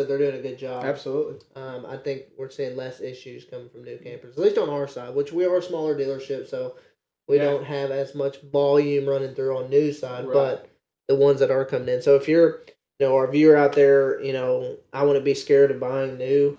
they're doing a good job. Absolutely. I think we're seeing less issues coming from new campers, at least on our side, which we are a smaller dealership, so we don't have as much volume running through on new side, Right. but the ones that are coming in. So if you're, our viewer out there, I wouldn't be scared of buying new.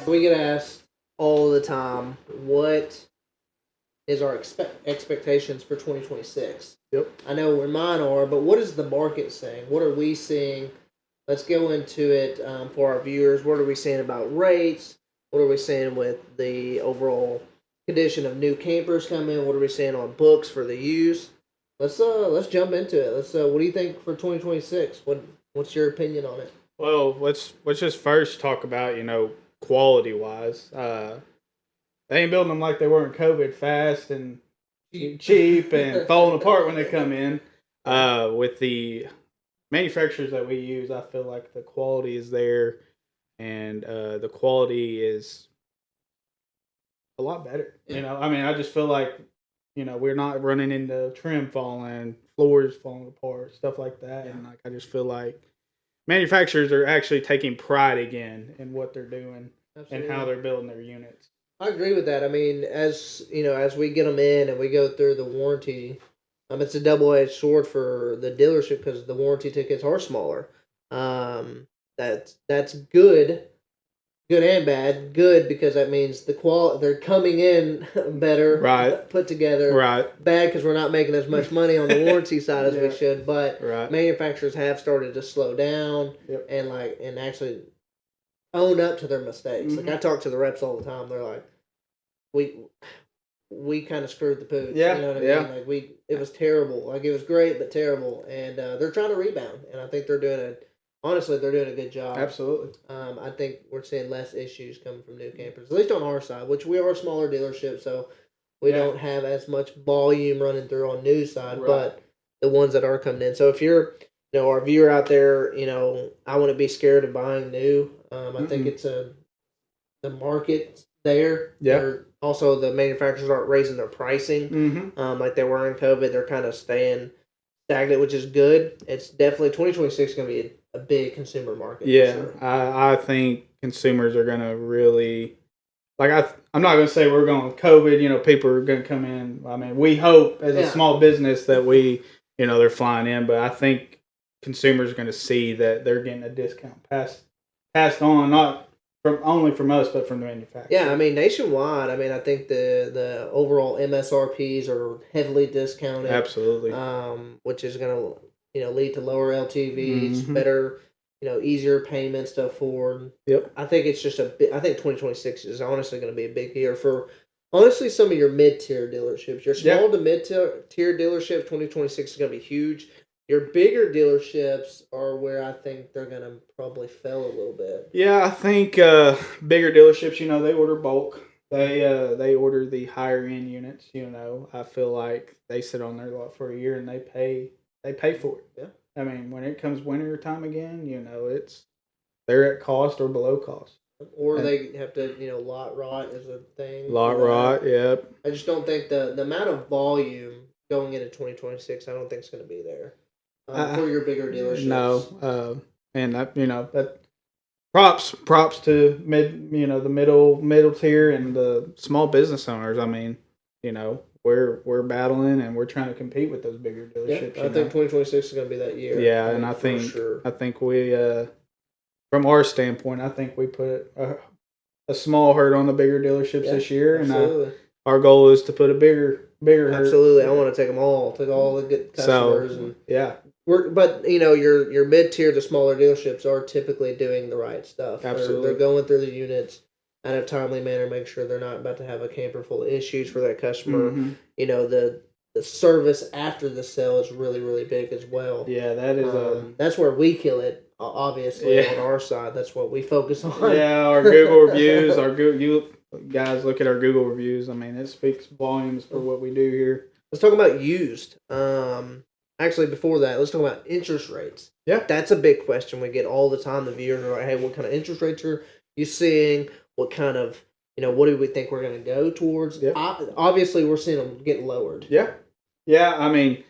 We get asked all the time, what is our expectations for 2026? Yep. I know where mine are, but what is the market saying? What are we seeing? Let's go into it for our viewers. What are we saying about rates? What are we saying with the overall condition of new campers coming? What are we saying on books for the use? Let's jump into it. What do you think for 2026? What's your opinion on it? Well, let's just first talk about quality wise. They ain't building them like they were in COVID, fast and cheap and falling apart when they come in. With the manufacturers that we use, I feel like the quality is there, and the quality is a lot better. Yeah. I just feel like we're not running into trim falling, floors falling apart, stuff like that, Yeah. and I just feel like manufacturers are actually taking pride again in what they're doing. Absolutely. And how they're building their units. I agree with that. I mean, as we get them in and we go through the warranty, it's a double-edged sword for the dealership because the warranty tickets are smaller. That's good and bad. Good because that means they're coming in better, right, put together. Right. Bad because we're not making as much money on the warranty side as we Yeah. should. But right. Manufacturers have started to slow down. Yep. and actually own up to their mistakes. Mm-hmm. Like I talk to the reps all the time. They're like, we kind of screwed the pooch. Yeah. You know what I mean? Like it was terrible. Like it was great but terrible, and they're trying to rebound. And I think they're doing a good job. Absolutely. I think we're seeing less issues coming from new campers, at least on our side, which we are a smaller dealership, so we don't have as much volume running through on new side, Right. but the ones that are coming in. So if you're, our viewer out there, I wouldn't be scared of buying new. I think it's the market there. Yeah. Also, the manufacturers aren't raising their pricing like they were in COVID. They're kind of staying stagnant, which is good. It's definitely 2026 is going to be a big consumer market. Yeah, for sure. I think consumers are going to really I'm not going to say we're going with COVID. People are going to come in. I mean, we hope as a small business that they're flying in, but I think consumers are going to see that they're getting a discount passed on, not only from us, but from the manufacturer. Yeah, I mean nationwide. I mean, I think the overall MSRPs are heavily discounted. Absolutely. Which is going to lead to lower LTVs, better, easier payments to afford. Yep. I think it's just I think 2026 is honestly going to be a big year for honestly some of your mid-tier dealerships. Your small to mid-tier dealerships, 2026 is going to be huge. Your bigger dealerships are where I think they're going to probably fail a little bit. Yeah, I think bigger dealerships, they order bulk. They order the higher end units. I feel like they sit on their lot for a year and they pay for it. Yeah. I mean, when it comes winter time again, they're at cost or below cost. Or they have to, lot rot is a thing. Lot rot, yep. I just don't think the amount of volume going into 2026, I don't think it's going to be there for your bigger dealerships. No, and that props to the middle tier and the small business owners. I mean, we're battling and we're trying to compete with those bigger dealerships. Yeah, I think 2026 is going to be that year. Yeah, and I think we, from our standpoint, I think we put a small hurt on the bigger dealerships this year, absolutely. And our goal is to put a bigger hurt. Absolutely, I want to take all the good customers, and But your mid tier to smaller dealerships are typically doing the right stuff. Absolutely, they're going through the units in a timely manner, make sure they're not about to have a camper full of issues for that customer. The service after the sale is really, really big as well. Yeah, that is that's where we kill it. Obviously, on our side, that's what we focus on. Yeah, our Google reviews, you guys look at our Google reviews. I mean, it speaks volumes for what we do here. Let's talk about used. Actually, before that, let's talk about interest rates. Yeah, that's a big question we get all the time. The viewers are like, "Hey, what kind of interest rates are you seeing? What kind of what do we think we're going to go towards? Yeah. Obviously, we're seeing them get lowered. Yeah. Yeah. I mean,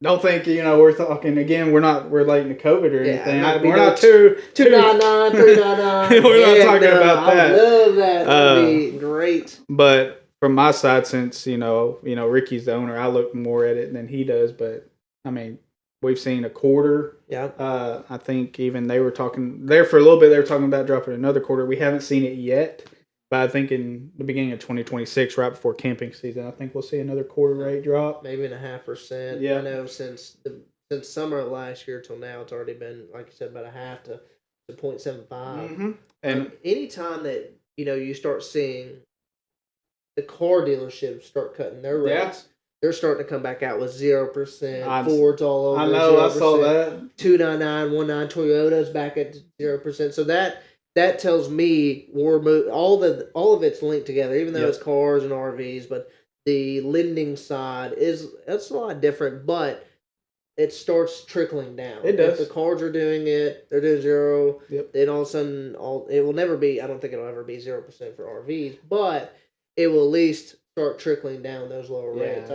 don't think we're talking again. We're relating to COVID or anything. We're not 299, 399. We're not talking about that. I love that. That'd be great. But from my side, since Ricky's the owner, I look more at it than he does. But I mean, we've seen a quarter. Yeah. I think even they were talking there for a little bit. They were talking about dropping another quarter. We haven't seen it yet. But I think in the beginning of 2026, right before camping season, I think we'll see another quarter rate drop. Maybe 0.5%. Yeah. I know since summer of last year till now, it's already been, like you said, about 0.5 to 0.75. Mm-hmm. And anytime that you start seeing the car dealerships start cutting their rates, they're starting to come back out with 0%. Fords all over. I know. 0%, I saw that. 299, 19 Toyotas back at 0%. So that tells me all of it's linked together, even though it's cars and RVs. But the lending side that's a lot different, but it starts trickling down. It does. If the cars are doing it, they're doing 0. Yep. Then all of a sudden, it will never be. I don't think it'll ever be 0% for RVs, but it will at least start trickling down those lower rates.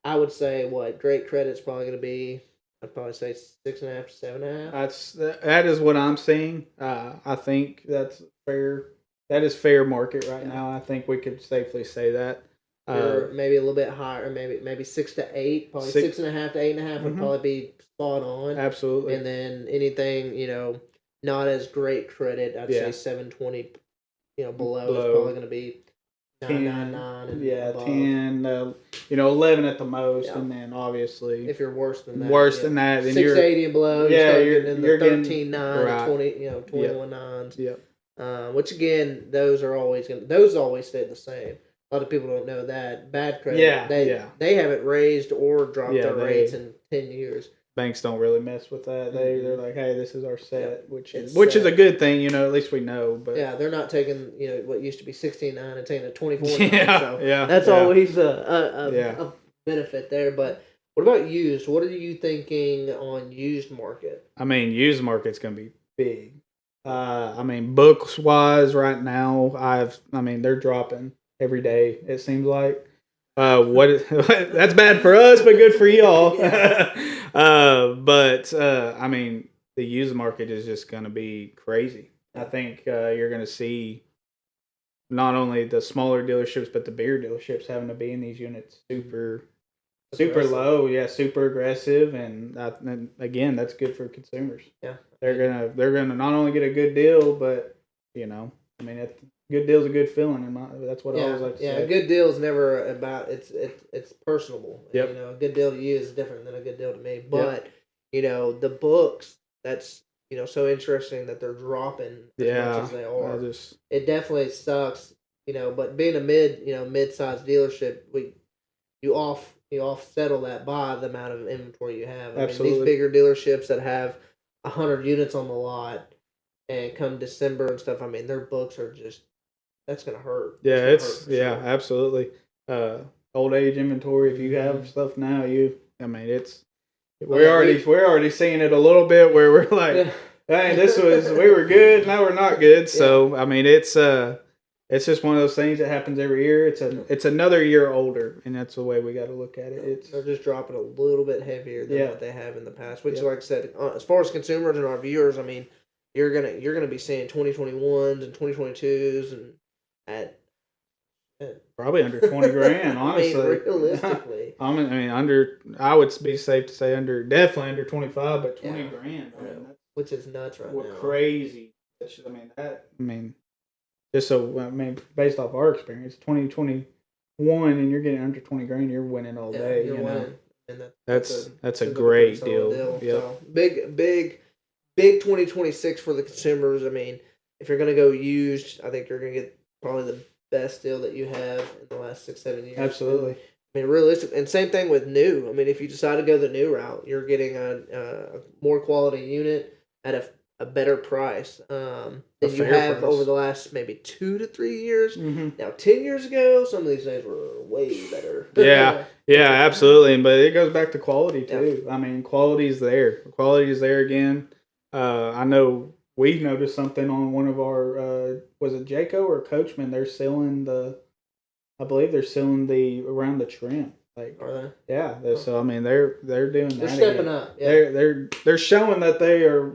I would say great credit's probably going to be. I'd probably say 6.5 to 7.5. That is what I'm seeing. I think that's fair. That is fair market right now. I think we could safely say that. Or maybe a little bit higher, maybe 6 to 8. Probably 6.5 to 8.5 would probably be spot on. Absolutely. And then anything not as great credit, I'd say 720. Below is probably going to be 999 and above. 10, 11 at the most, and then obviously if you're worse than that, then 680 and below, you start getting in the you're 13.9, right. 20, 21 nines. Yep. Which again, those always stay the same. A lot of people don't know that bad credit. They haven't raised or dropped their rates in 10 years. Banks don't really mess with that. They're like, hey, this is our set, which is a good thing. At least we know. But they're not taking what used to be 16.9 and taking a 24. That's always a benefit there. But what about used? What are you thinking on used market? I mean, used market's going to be big. Books wise, right now, they're dropping every day. It seems like. That's bad for us, but good for y'all. The used market is just going to be crazy. I think you're going to see not only the smaller dealerships, but the bigger dealerships having to be in these units super low, super aggressive, and again, that's good for consumers. Yeah, they're gonna not only get a good deal, but good deal's a good feeling, and that's what I always like to say. Yeah, a good deal is never about it's personable. Yep. A good deal to you is different than a good deal to me. But the books, that's so interesting that they're dropping as much as they are. It definitely sucks. But being a mid-sized dealership, you off-settle that by the amount of inventory you have. Absolutely. These bigger dealerships that have 100 units on the lot, and come December and stuff, their books are just. That's gonna hurt. Yeah, absolutely. Old age inventory. If you have stuff now, we're already seeing it a little bit where we're like, hey, we were good, now we're not good. So it's just one of those things that happens every year. It's another year older, and that's the way we got to look at it. They're just dropping a little bit heavier than what they have in the past. Which, like I said, as far as consumers and our viewers, you're gonna be seeing 2021s and 2022s and at probably under 20 grand, honestly. Realistically. I would be safe to say definitely under 25, but 20 grand. Which is nuts right now. We're crazy. Based off our experience, 2021 and you're getting under 20 grand, you're winning all day. You're winning. And that's a great deal. Yep. So big 2026 for the consumers. If you're gonna go used, I think you're gonna get probably the best deal that you have in the last 6-7 years. Absolutely. Realistic, and same thing with new. If you decide to go the new route, you're getting a more quality unit at a better price than you have price over the last maybe 2 to 3 years. Mm-hmm. Now, 10 years ago, some of these things were way better. Yeah, absolutely. But it goes back to quality too. Yeah. Quality is there. Quality is there again. I know we noticed something on one of our was it Jayco or Coachman? They're selling I believe they're selling the around the trim. Like, Are they? yeah. So I mean, they're doing that. They're stepping again. up. Yeah. They're showing that they are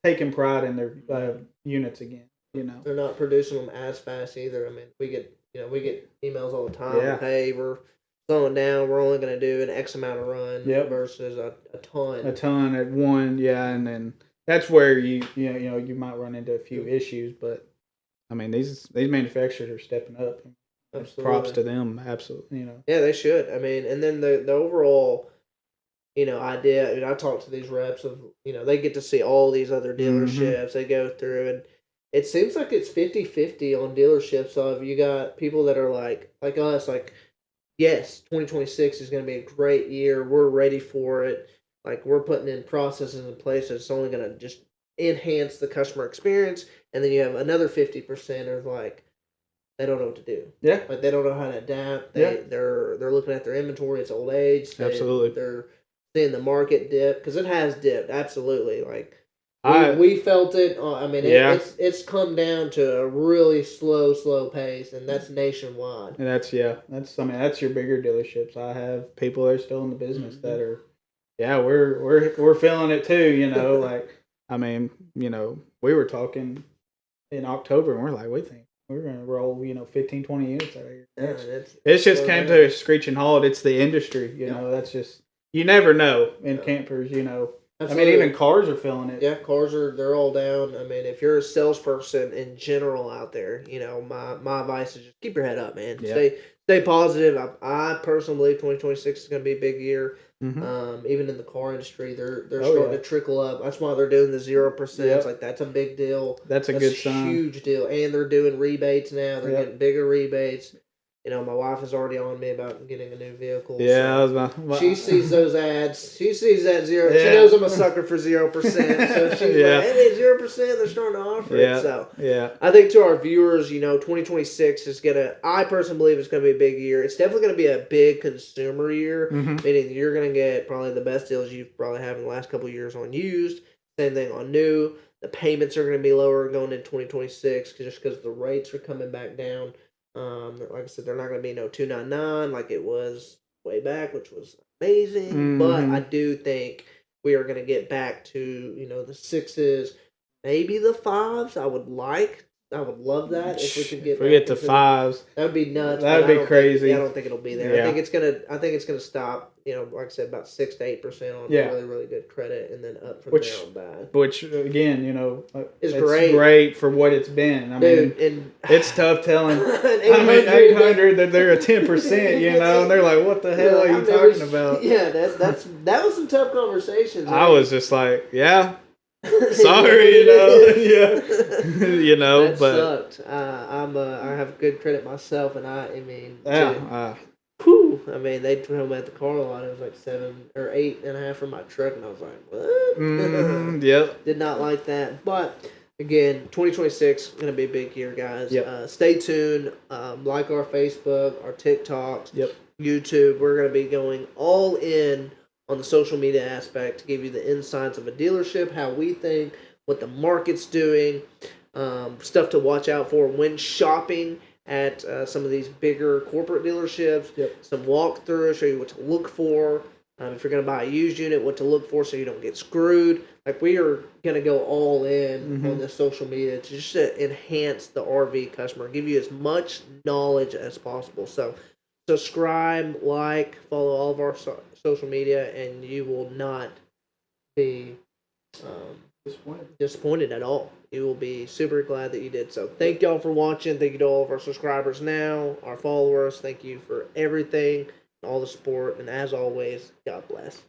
taking pride in their units again. They're not producing them as fast either. I mean, we get emails all the time. Yeah. Hey, we're slowing down. We're only going to do an X amount of run versus a ton. A ton at one, yeah, and then that's where you might run into a few issues, but I mean these manufacturers are stepping up. Absolutely. Props to them, absolutely. Yeah, they should. I mean, and then the overall, idea. I mean, I talk to these reps of, they get to see all these other dealerships. They go through, and it seems like it's 50-50 on dealerships. So if you got people that are like us, like, yes, 2026 is going to be a great year. We're ready for it. Like, we're putting in processes in place that's only going to just enhance the customer experience. And then you have another 50% of like, they don't know what to do. Yeah. Like, they don't know how to adapt. They're looking at their inventory. It's old age. Absolutely. They're seeing the market dip because it has dipped. Absolutely. Like, we felt it. I mean, it's come down to a really slow pace, and that's nationwide. And that's your bigger dealerships. I have people that are still in the business that are, we're feeling it too. Like, I mean, we were talking in October, and we're like, we think we're going to roll, 15, 20 units out of here. It's just came to a screeching halt. It's the industry, that's just, you never know in campers, Absolutely. I mean, even cars are feeling it. Yeah, they're all down. I mean, if you're a salesperson in general out there, my advice is just keep your head up, man. Yeah. Stay positive. I personally believe 2026 is going to be a big year. Mm-hmm. Even in the car industry, they're starting to trickle up. That's why they're doing the 0%. Yep. Like, that's a big deal. That's a good sign. Huge deal. And they're doing rebates now. They're getting bigger rebates. My wife is already on me about getting a new vehicle. Yeah, so she sees those ads. She sees that 0. Yeah. She knows I'm a sucker for 0%. So she's like, hey, 0%. They're starting to offer it. So I think to our viewers, 2026 is I personally believe it's going to be a big year. It's definitely going to be a big consumer year, meaning you're going to get probably the best deals you've probably had in the last couple of years on used. Same thing on new. The payments are going to be lower going into 2026 just because the rates are coming back down. Like I said, they're not going to be no $299 like it was way back, which was amazing. Mm-hmm. But I do think we are going to get back to the 6s, maybe the 5s. I would love that if we could get to 5s. That would be nuts. That would be crazy. I don't think it'll be there. Yeah. I think it's gonna stop. Like I said, about 6 to 8% on really, really good credit, and then up from there on bad. Which again, it's great for what it's been. I mean, it's tough telling. 800 that they're a 10%. And they're like, "What the hell are you talking about?" Yeah, that was some tough conversations. Right? I was just like, "Yeah." Sorry, that but sucked. I have good credit myself, and I mean, I mean, they told me at the car lot it was like 7 or 8.5 for my truck, and I was like, what? Yep. Did not like that, but again, 2026 gonna be a big year, guys. Yep. Stay tuned. Like our Facebook, our TikToks, YouTube. We're gonna be going all in on the social media aspect to give you the insights of a dealership, how we think, what the market's doing, stuff to watch out for when shopping at some of these bigger corporate dealerships, some walkthroughs, show you what to look for. If you're going to buy a used unit, what to look for so you don't get screwed. Like, we are going to go all in on the social media to just enhance the RV customer, give you as much knowledge as possible. So subscribe, like, follow all of our social media, and you will not be disappointed at all. You will be super glad that you did so. Thank y'all for watching. Thank you to all of our subscribers now, our followers. Thank you for everything, all the support, and as always, God bless.